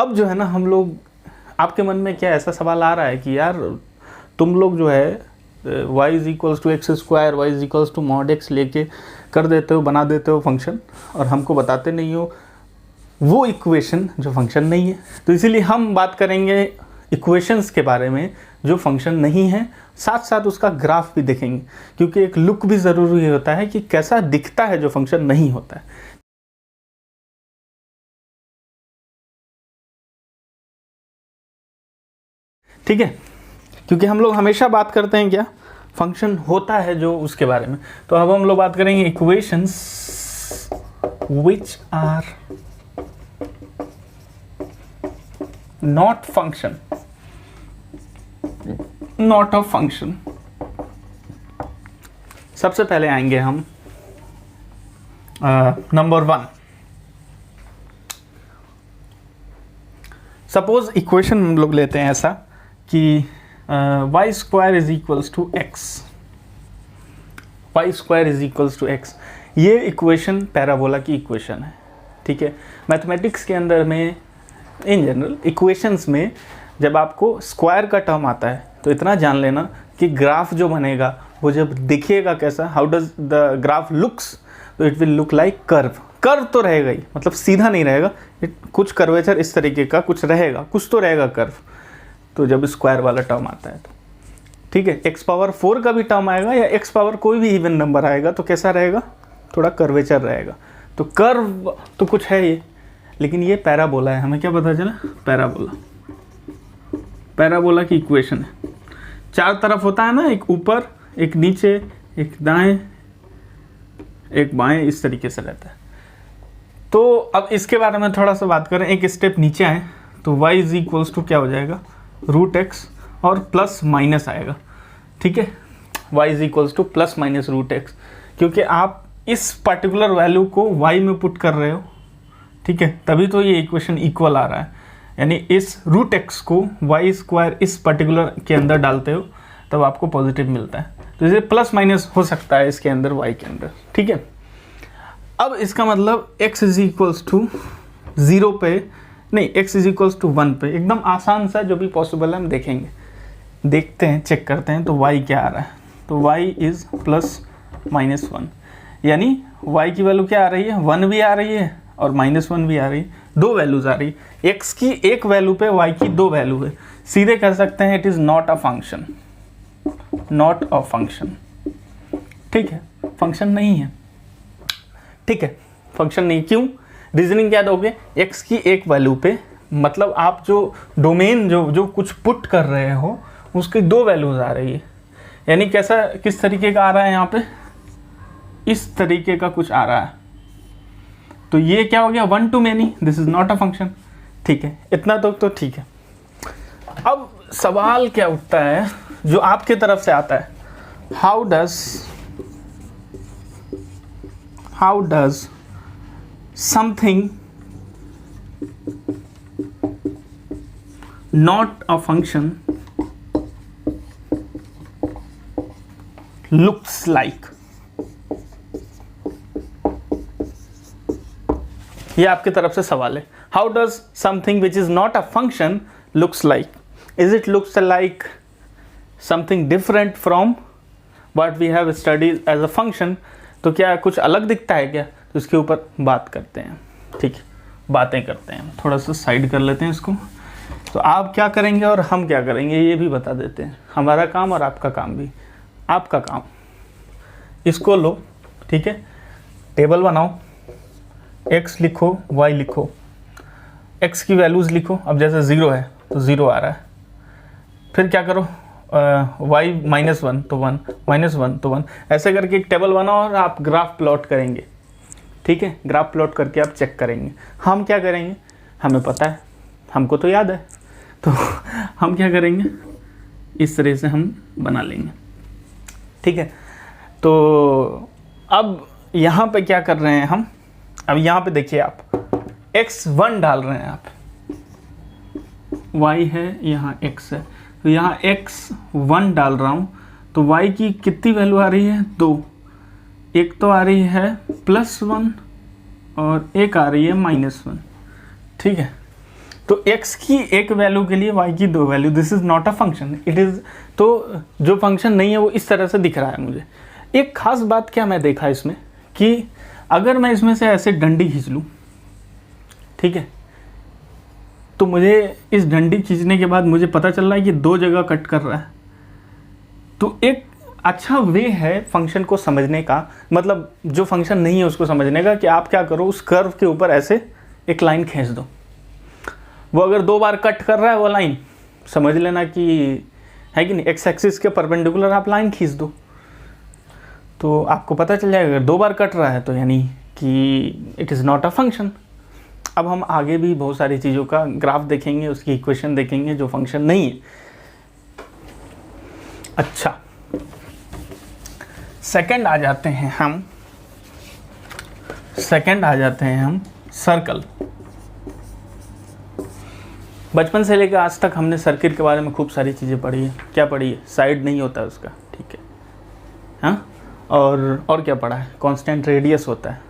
अब जो है ना, हम लोग, आपके मन में क्या ऐसा सवाल आ रहा है कि यार तुम लोग जो है y is equals to x square, y is equals to mod x लेके कर देते हो, बना देते हो फंक्शन, और हमको बताते नहीं हो वो इक्वेशन जो फंक्शन नहीं है। तो इसीलिए हम बात करेंगे इक्वेशंस के बारे में जो फंक्शन नहीं है, साथ साथ उसका ग्राफ भी देखेंगे, क्योंकि एक लुक भी ज़रूरी होता है कि कैसा दिखता है जो फंक्शन नहीं होता है। ठीक है, क्योंकि हम लोग हमेशा बात करते हैं क्या, फंक्शन होता है जो उसके बारे में। तो अब हम लोग बात करेंगे equations which are not function, not a function. सबसे पहले आएंगे हम नंबर 1। सपोज इक्वेशन हम लोग लेते हैं ऐसा कि y square is equals to x, y square is equals to x. ये इक्वेशन पैराबोला की इक्वेशन है। ठीक है, मैथमेटिक्स के अंदर में, इन जनरल इक्वेशंस में, जब आपको स्क्वायर का टर्म आता है तो इतना जान लेना कि ग्राफ जो बनेगा वो जब दिखिएगा कैसा, how does the graph looks, तो it will look like curve. Curve तो रहेगा ही, मतलब सीधा नहीं रहेगा, कुछ कर्वेचर इस तरीके का कुछ रहेगा, कुछ तो रहेगा कर्व। तो जब स्क्वायर वाला टर्म आता है तो ठीक है, x पावर 4 का भी टर्म आएगा या x पावर कोई भी इवन नंबर आएगा तो कैसा रहेगा, थोड़ा कर्वेचर रहेगा। तो कर्व तो कुछ है ये, लेकिन ये पैराबोला है। हमें क्या पता चला, पैराबोला, पैराबोला की इक्वेशन है। चार तरफ होता है ना, एक ऊपर, एक नीचे, एक दाएं, एक बाएं, इस तरीके से रहता है। तो अब इसके बारे में थोड़ा सा बात करें, एक स्टेप नीचे आए तो y इज इक्वल्स टू क्या हो जाएगा, रूट एक्स और प्लस माइनस आएगा। ठीक है, y is equals to plus minus root x, क्योंकि आप इस पर्टिकुलर वैल्यू को y में पुट कर रहे हो। ठीक है, तभी तो ये इक्वेशन इक्वल आ रहा है, यानी इस रूट एक्स को वाई स्क्वायर इस पर्टिकुलर के अंदर डालते हो तब आपको पॉजिटिव मिलता है। तो इसे प्लस माइनस हो सकता है इसके अंदर, वाई के अंदर। ठीक है, अब इसका मतलब x इज इक्वल्स टू 0 पे नहीं, x इज इक्वल्स टू 1 पे, एकदम आसान सा जो भी पॉसिबल है हम देखेंगे, देखते हैं, चेक करते हैं। तो y क्या आ रहा है, तो y इज प्लस माइनस 1, यानी y की वैल्यू क्या आ रही है, 1 भी आ रही है और -1 भी आ रही है, दो वैल्यूज आ रही है। x की एक वैल्यू पे y की दो वैल्यू है, सीधे कह सकते हैं it is not a function, not a function. ठीक है, फंक्शन नहीं है। ठीक है, फंक्शन नहीं, क्यों, रीजनिंग क्या दोगे, x की एक वैल्यू पे, मतलब आप जो डोमेन जो कुछ पुट कर रहे हो उसकी दो वैल्यूज आ रही है, यानी कैसा, किस तरीके का आ रहा है यहाँ पे, इस तरीके का कुछ आ रहा है। तो ये क्या हो गया, 1 to many, this is not a function. ठीक है, इतना तो ठीक है। अब सवाल क्या उठता है जो आपके तरफ से आता है, how does something not a function looks like. ये आपकी तरफ से सवाल है, how does something which is not a function looks like, is it looks like something different from what we have studies as a function. तो क्या कुछ अलग दिखता है क्या, तो इसके ऊपर बात करते हैं। ठीक है, बातें करते हैं, थोड़ा सा साइड कर लेते हैं इसको। तो आप क्या करेंगे और हम क्या करेंगे ये भी बता देते हैं, हमारा काम और आपका काम भी। आपका काम, इसको लो, ठीक है, टेबल बनाओ, x लिखो, y लिखो, x की वैल्यूज़ लिखो। अब जैसे 0 है तो 0 आ रहा है, फिर क्या करो, y -1 तो 1, -1 तो 1, ऐसे करके एक टेबल बनाओ और आप ग्राफ प्लॉट करेंगे। ठीक है, ग्राफ प्लॉट करके आप चेक करेंगे। हम क्या करेंगे, हमें पता है, हमको तो याद है, तो हम क्या करेंगे, इस तरह से हम बना लेंगे। ठीक है, तो अब यहाँ पे क्या कर रहे हैं हम, अब यहाँ पे देखिए आप x1 डाल रहे हैं, आप y है, यहाँ x है, तो यहाँ x1 डाल रहा हूँ। तो y की कितनी वैल्यू आ रही है, 2, एक तो आ रही है +1 और एक आ रही है -1। ठीक है, तो x की एक वैल्यू के लिए y की 2 value, this is not a function, it is, तो जो फंक्शन नहीं है वो इस तरह से दिख रहा है मुझे। एक खास बात क्या मैं देखा इसमें कि अगर मैं इसमें से ऐसे डंडी खींच लूँ, ठीक है, तो मुझे इस डंडी खींचने के बाद मुझे पता चल रहा है कि 2 जगह कट कर रहा है। तो एक अच्छा वे है फंक्शन को समझने का, मतलब जो फंक्शन नहीं है उसको समझने का, कि आप क्या करो, उस कर्व के ऊपर ऐसे एक लाइन खींच दो। वो अगर 2 बार कट कर रहा है वो लाइन, समझ लेना कि है कि नहीं, एक्स एक्सिस के परपेंडिकुलर आप लाइन खींच दो, तो आपको पता चल जाएगा अगर 2 बार कट रहा है तो यानी कि it is not a function. अब हम आगे भी बहुत सारी चीज़ों का ग्राफ देखेंगे, उसकी इक्वेशन देखेंगे जो फंक्शन नहीं है। अच्छा, सेकंड आ जाते हैं हम सर्कल। बचपन से लेकर आज तक हमने सर्किल के बारे में खूब सारी चीज़ें पढ़ी है। क्या पढ़ी है? साइड नहीं होता है उसका, ठीक है, हाँ, और क्या पढ़ा है? कांस्टेंट रेडियस होता है।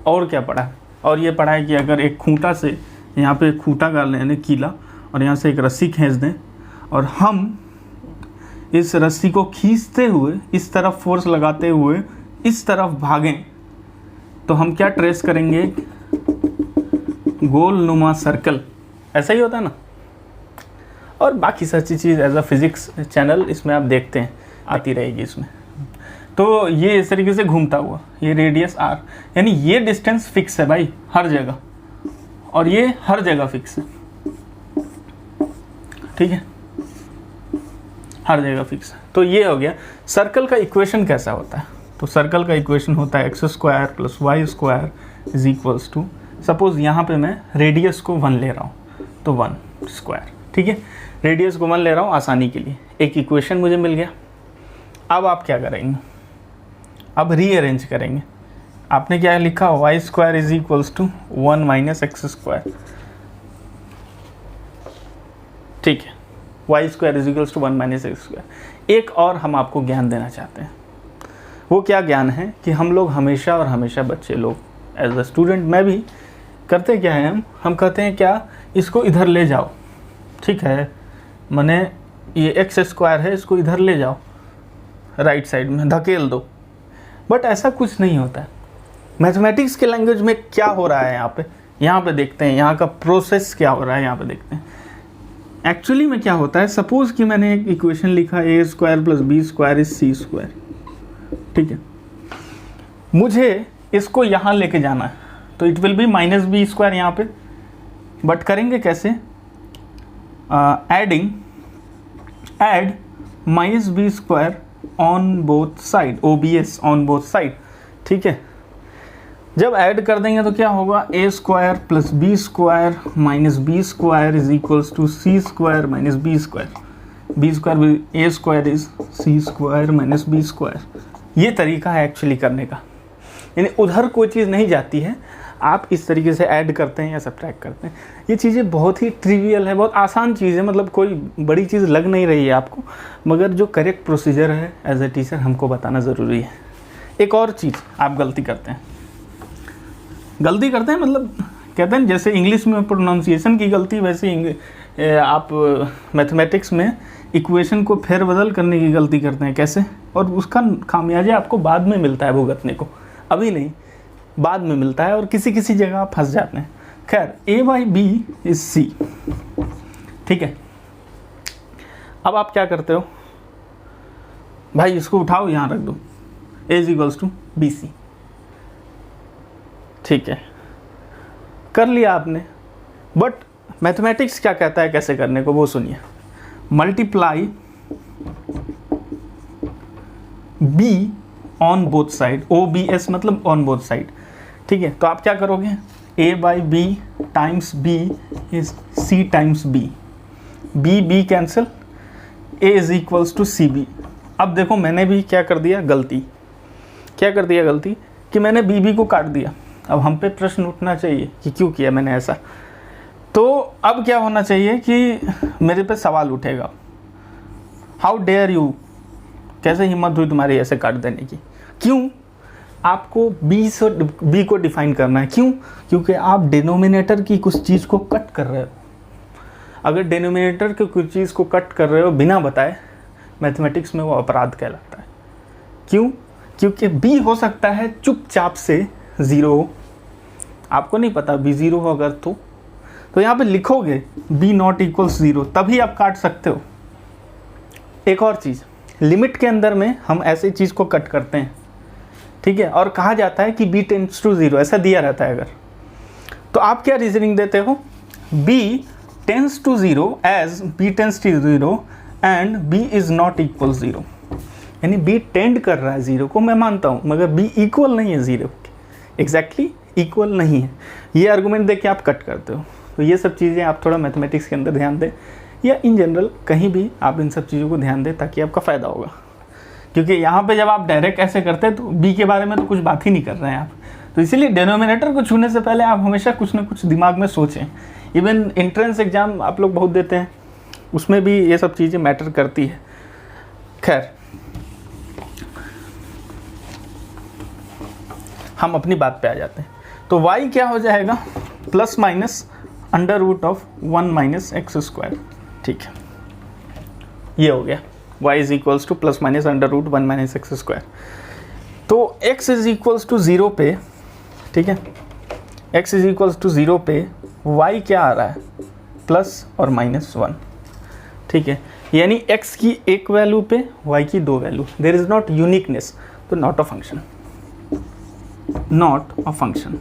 और क्या पढ़ा है? और ये पढ़ा है कि अगर एक खूंटा से, यहाँ पे एक खूंटा गाड़ लें कीला, और यहाँ से एक रस्सी खींच दें, और हम इस रस्सी को खींचते हुए इस तरफ फोर्स लगाते हुए इस तरफ भागें, तो हम क्या ट्रेस करेंगे? गोल नुमा सर्कल। ऐसा ही होता है ना। और बाकी सारी चीज़ एज अ फिजिक्स चैनल इसमें आप देखते हैं, आती रहेगी इसमें। तो ये इस तरीके से घूमता हुआ, ये रेडियस r, यानी ये डिस्टेंस फिक्स है भाई हर जगह, और ये हर जगह फिक्स है, ठीक है, हर जगह फिक्स है। तो ये हो गया सर्कल का इक्वेशन कैसा होता है। तो सर्कल का इक्वेशन होता है x² + y² is equals to, suppose यहाँ पे मैं रेडियस को 1 ले रहा हूँ, तो 1², ठीक है, रेडियस को 1 ले रहा हूँ आसानी के लिए। एक इक्वेशन मुझे मिल गया। अब आप क्या करेंगे? अब रीअरेंज करेंगे। आपने क्या लिखा? y² is equals to 1 - x², ठीक है, y² is equals to 1 - x²। एक और हम आपको ज्ञान देना चाहते हैं। वो क्या ज्ञान है कि हम लोग हमेशा और हमेशा, बच्चे लोग एज अ स्टूडेंट, मैं भी, करते क्या है, हम कहते हैं क्या, इसको इधर ले जाओ, ठीक है, माने ये x² है, इसको इधर ले जाओ, राइट साइड में धकेल दो। बट ऐसा कुछ नहीं होता है। मैथमेटिक्स के लैंग्वेज में क्या हो रहा है यहाँ पे देखते हैं, यहाँ का प्रोसेस क्या हो रहा है, यहाँ पे देखते हैं। एक्चुअली में क्या होता है, सपोज कि मैंने एक इक्वेशन लिखा a² + b² इज c², ठीक है, मुझे इसको यहाँ लेके जाना है, तो इट विल बी -b² यहाँ पे। बट करेंगे कैसे? Add -b² on both side, OBS on both side, ठीक है। जब ऐड कर देंगे तो क्या होगा? a² + b² - b² is equals to c² - b², b² a² is c² - b²। ये तरीका है एक्चुअली करने का, यानी उधर कोई चीज़ नहीं जाती है, आप इस तरीके से ऐड करते हैं या सब्ट्रैक्ट करते हैं। ये चीज़ें बहुत ही ट्रिवियल है, बहुत आसान चीज़ है, मतलब कोई बड़ी चीज़ लग नहीं रही है आपको, मगर जो करेक्ट प्रोसीजर है एज ए टीचर हमको बताना ज़रूरी है। एक और चीज़ आप गलती करते हैं, मतलब कहते हैं जैसे इंग्लिश में प्रोनाउंसिएशन की गलती, वैसे आप मैथमेटिक्स में इक्वेशन को फेरबदल करने की गलती करते हैं। कैसे? और उसका खामियाजा आपको बाद में मिलता है भुगतने को, अभी नहीं, बाद में मिलता है, और किसी किसी जगह आप फंस जाते हैं। खैर, a/b इज c, ठीक है। अब आप क्या करते हो भाई? इसको उठाओ, यहाँ रख दो, a = bc, ठीक है, कर लिया आपने। बट मैथमेटिक्स क्या कहता है कैसे करने को, वो सुनिए। Multiply b on both side, OBS मतलब ऑन बोथ साइड, ठीक है। तो आप क्या करोगे? a/b times b is c times b, b cancel, a is equals to cb। अब देखो मैंने भी क्या कर दिया गलती, कि मैंने b को काट दिया। अब हम पे प्रश्न उठना चाहिए कि क्यों किया मैंने ऐसा। तो अब क्या होना चाहिए कि मेरे पे सवाल उठेगा, हाउ डेयर यू, कैसे हिम्मत हुई तुम्हारी ऐसे काट देने की। क्यों? आपको b को डिफाइन करना है। क्यों? क्योंकि आप डिनोमिनेटर की कुछ चीज़ को कट कर रहे हो, अगर डिनोमिनेटर के कुछ चीज़ को कट कर रहे हो बिना बताए, मैथमेटिक्स में वो अपराध कहलाता है। क्यों? क्योंकि b हो सकता है चुपचाप से 0 हो, आपको नहीं पता b 0 हो अगर तो यहाँ पे लिखोगे b नॉट इक्वल्स 0, तभी आप काट सकते हो। एक और चीज़, लिमिट के अंदर में हम ऐसी चीज़ को कट करते हैं, ठीक है, और कहा जाता है कि b टेंड्स टू 0, ऐसा दिया रहता है अगर, तो आप क्या रीजनिंग देते हो, b tends to 0 as b tends to 0 and b is not equal 0, यानी b टेंड कर रहा है 0 को, मैं मानता हूँ, मगर b इक्वल नहीं है 0 के, एग्जैक्टली इक्वल नहीं है। ये आर्गूमेंट देख के आप कट करते हो। तो ये सब चीज़ें आप थोड़ा मैथमेटिक्स के अंदर ध्यान दें, या इन जनरल कहीं भी आप इन सब चीज़ों को ध्यान दें ताकि आपका फ़ायदा होगा। क्योंकि यहाँ पे जब आप डायरेक्ट ऐसे करते हैं तो b के बारे में तो कुछ बात ही नहीं कर रहे हैं आप, तो इसीलिए डिनोमिनेटर को छूने से पहले आप हमेशा कुछ ना कुछ दिमाग में सोचें। इवन एंट्रेंस एग्ज़ाम आप लोग बहुत देते हैं, उसमें भी ये सब चीज़ें मैटर करती है। खैर, हम अपनी बात पे आ जाते हैं। तो y क्या हो जाएगा, plus minus under root of 1 minus x square, ठीक है, ये हो गया y is equals to plus minus under root 1 minus x square. तो x इज इक्वल्स टू 0 पे, ठीक है, x इज इक्वल्स टू 0 पे y क्या आ रहा है, प्लस और माइनस 1, ठीक है, यानी x की एक वैल्यू पे y की 2 value, there is not uniqueness, तो not a function, not a function,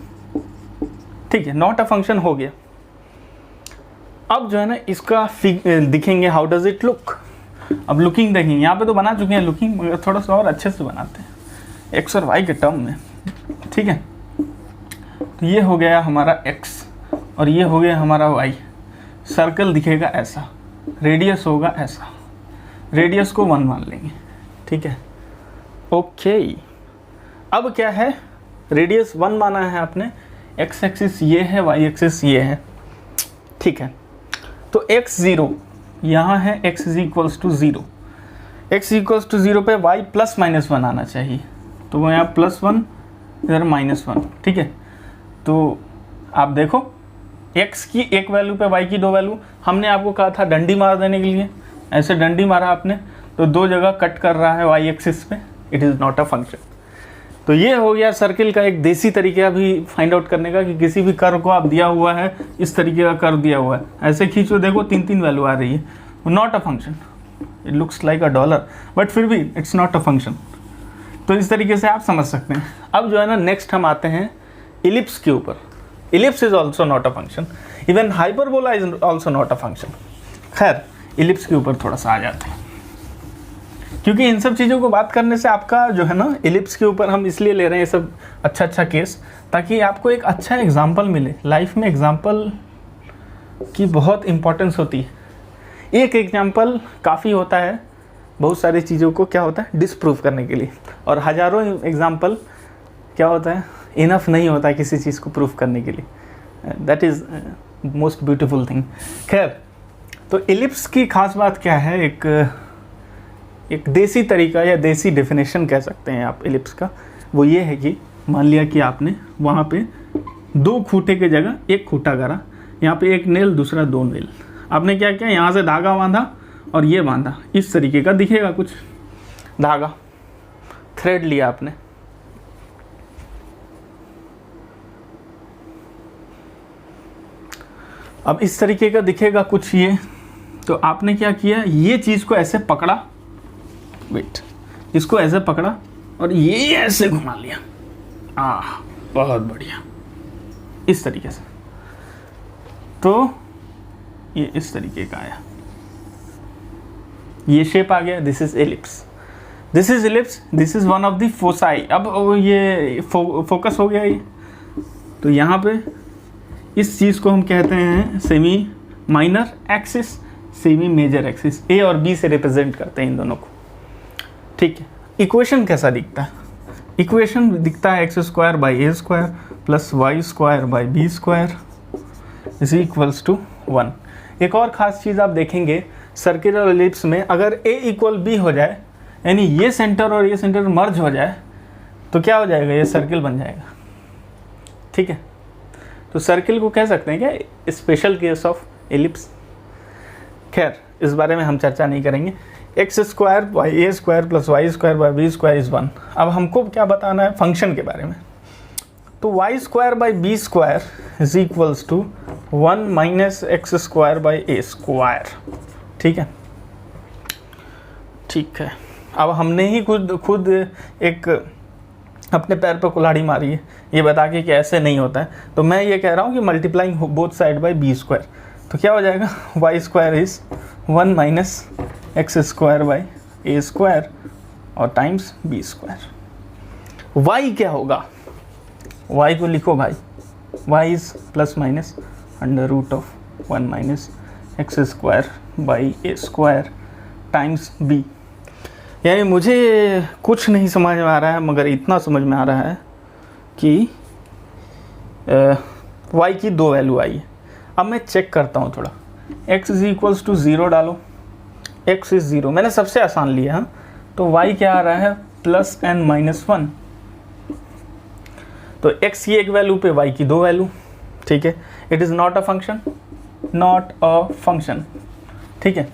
ठीक है, नॉट अ फंक्शन हो गया। अब जो है ना इसका दिखेंगे हाउ डज इट लुक। अब लुकिंग देखेंगे, यहाँ पे तो बना चुके हैं लुकिंग, मगर थोड़ा सा और अच्छे से बनाते हैं x और y के टर्म में, ठीक है। तो ये हो गया हमारा x और ये हो गया हमारा y। सर्कल दिखेगा ऐसा, रेडियस होगा ऐसा, रेडियस को 1 मान लेंगे, ठीक है, ओके। अब क्या है, रेडियस 1 माना है आपने, x एक्सिस ये है, y एक्सिस ये है, ठीक है। तो x 0 यहाँ है, x is equals to 0, x equals to 0 पे y प्लस माइनस 1 आना चाहिए, तो वो यहाँ प्लस 1 इधर माइनस 1, ठीक है। तो आप देखो x की एक वैल्यू पे y की 2 वैल्यू, हमने आपको कहा था डंडी मार देने के लिए, ऐसे डंडी मारा आपने, तो 2 जगह कट कर रहा है y एक्सिस पे, it is not a function. तो ये हो गया सर्किल का एक देसी तरीका भी फाइंड आउट करने का, कि किसी भी कर्व को आप दिया हुआ है, इस तरीके का कर्व दिया हुआ है, ऐसे खींचो, देखो 3 वैल्यू आ रही है, not a function, it looks like a dollar but फिर भी इट्स नॉट अ फंक्शन। तो इस तरीके से आप समझ सकते हैं। अब जो है ना नेक्स्ट हम आते हैं इलिप्स के ऊपर। Ellipse is also not a function, even hyperbola is also not a function. खैर, इलिप्स के ऊपर थोड़ा सा आ जाते हैं, क्योंकि इन सब चीज़ों को बात करने से आपका जो है ना इलिप्स के ऊपर हम इसलिए ले रहे हैं ये सब अच्छा केस, ताकि आपको एक अच्छा एग्जाम्पल मिले। लाइफ में एग्जाम्पल की बहुत इम्पोर्टेंस होती है। एक एग्जाम्पल काफ़ी होता है बहुत सारी चीज़ों को क्या होता है डिसप्रूव करने के लिए, और हज़ारों एग्जाम्पल क्या होता है इनफ नहीं होता है किसी चीज़ को प्रूफ करने के लिए। That is most beautiful thing. खैर, तो इलिप्स की खास बात क्या है, एक देसी तरीका या देसी डेफिनेशन कह सकते हैं आप इलिप्स का, वो ये है कि मान लिया कि आपने वहाँ पे 2 खूंटे की जगह 1 खूंटा करा, यहाँ पे 1 नेल दूसरा 2 नेल, आपने क्या किया यहाँ से धागा बांधा और ये बांधा, इस तरीके का दिखेगा कुछ धागा, थ्रेड लिया आपने, अब इस तरीके का दिखेगा कुछ ये। तो आपने क्या किया, ये चीज़ को ऐसे पकड़ा, वेट, इसको ऐसे पकड़ा और ये ऐसे घुमा लिया, बहुत बढ़िया, इस तरीके से। तो ये इस तरीके का आया, ये शेप आ गया, this is ellipse, this is ellipse, this is one of the foci. अब ये फोकस हो गया ये, तो यहाँ पे इस चीज़ को हम कहते हैं semi minor axis, semi major axis, A और बी से रिप्रेजेंट करते हैं इन दोनों को, ठीक है। इक्वेशन कैसा दिखता है, इक्वेशन दिखता है x square by a square plus y square by b square is equals to 1। एक और ख़ास चीज़ आप देखेंगे सर्कुलर एलिप्स में, अगर ए इक्वल बी हो जाए, यानी ये सेंटर और ये सेंटर मर्ज हो जाए, तो क्या हो जाएगा, ये सर्किल बन जाएगा, ठीक है। तो सर्किल को कह सकते हैं क्या स्पेशल केस ऑफ एलिप्स। खैर इस बारे में हम चर्चा नहीं करेंगे। X square by a square plus y square by b square is 1। अब हमको क्या बताना है, फंक्शन के बारे में। तो y square by b square is equals to 1 minus x square by a square. ठीक है, ठीक है। अब हमने ही खुद एक अपने पैर पर कुल्हाड़ी मारी है ये बता के कि ऐसे नहीं होता है। तो मैं ये कह रहा हूँ कि multiplying both side by b square, तो क्या हो जाएगा, y square is 1 minus x square by a square और टाइम्स बी स्क्वायर। वाई क्या होगा, वाई को लिखो भाई, y is plus minus under root of 1 minus x square by a square times b. यानी मुझे कुछ नहीं समझ में आ रहा है, मगर इतना समझ में आ रहा है कि y की 2 वैल्यू आई है। अब मैं चेक करता हूँ थोड़ा, x इज इक्वल्स टू 0 डालो, x इज 0, मैंने सबसे आसान लिया। हाँ, तो y क्या आ रहा है, प्लस n माइनस 1। तो x की एक वैल्यू पे y की 2 वैल्यू। ठीक है, it is not a function, not a function. ठीक है,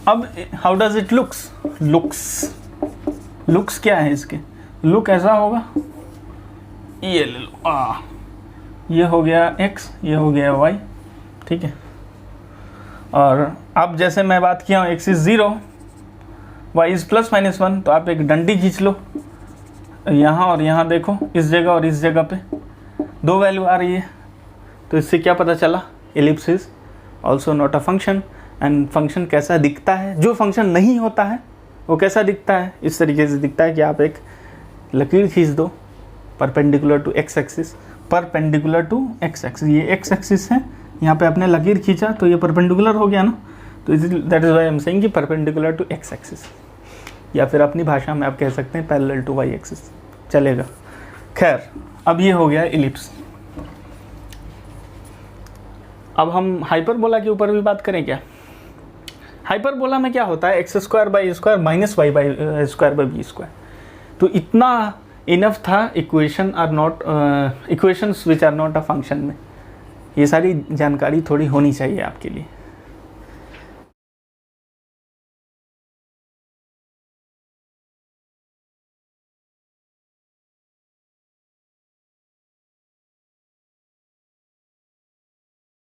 अब how does it looks, looks क्या है इसके, लुक ऐसा होगा, ये ले लो, ये हो गया x, ये हो गया y। ठीक है, और अब जैसे मैं बात किया हूँ x is 0, y is plus minus 1, तो आप एक डंडी खींच लो यहाँ और यहाँ, देखो इस जगह और इस जगह पे 2 वैल्यू आ रही है। तो इससे क्या पता चला, ellipse is also not a function. And function कैसा दिखता है, जो फंक्शन नहीं होता है वो कैसा दिखता है, इस तरीके से दिखता है कि आप एक लकीर खींच दो perpendicular to x axis, perpendicular to x axis, ये एक्स एक्सिस है, यहाँ पे आपने लकीर खींचा तो ये परपेंडिकुलर हो गया ना, तो that is why I am saying कि परपेंडिकुलर टू एक्स एक्सिस, या फिर अपनी भाषा में आप कह सकते हैं पैरेलल टू वाई एक्सिस, चलेगा। खैर, अब ये हो गया इलिप्स। अब हम हाइपरबोला के ऊपर भी बात करें क्या। हाइपरबोला में क्या होता है, x square by a square minus y by square by b square. तो इतना इनफ था equation are not, equations which are not a function में। ये सारी जानकारी थोड़ी होनी चाहिए आपके लिए।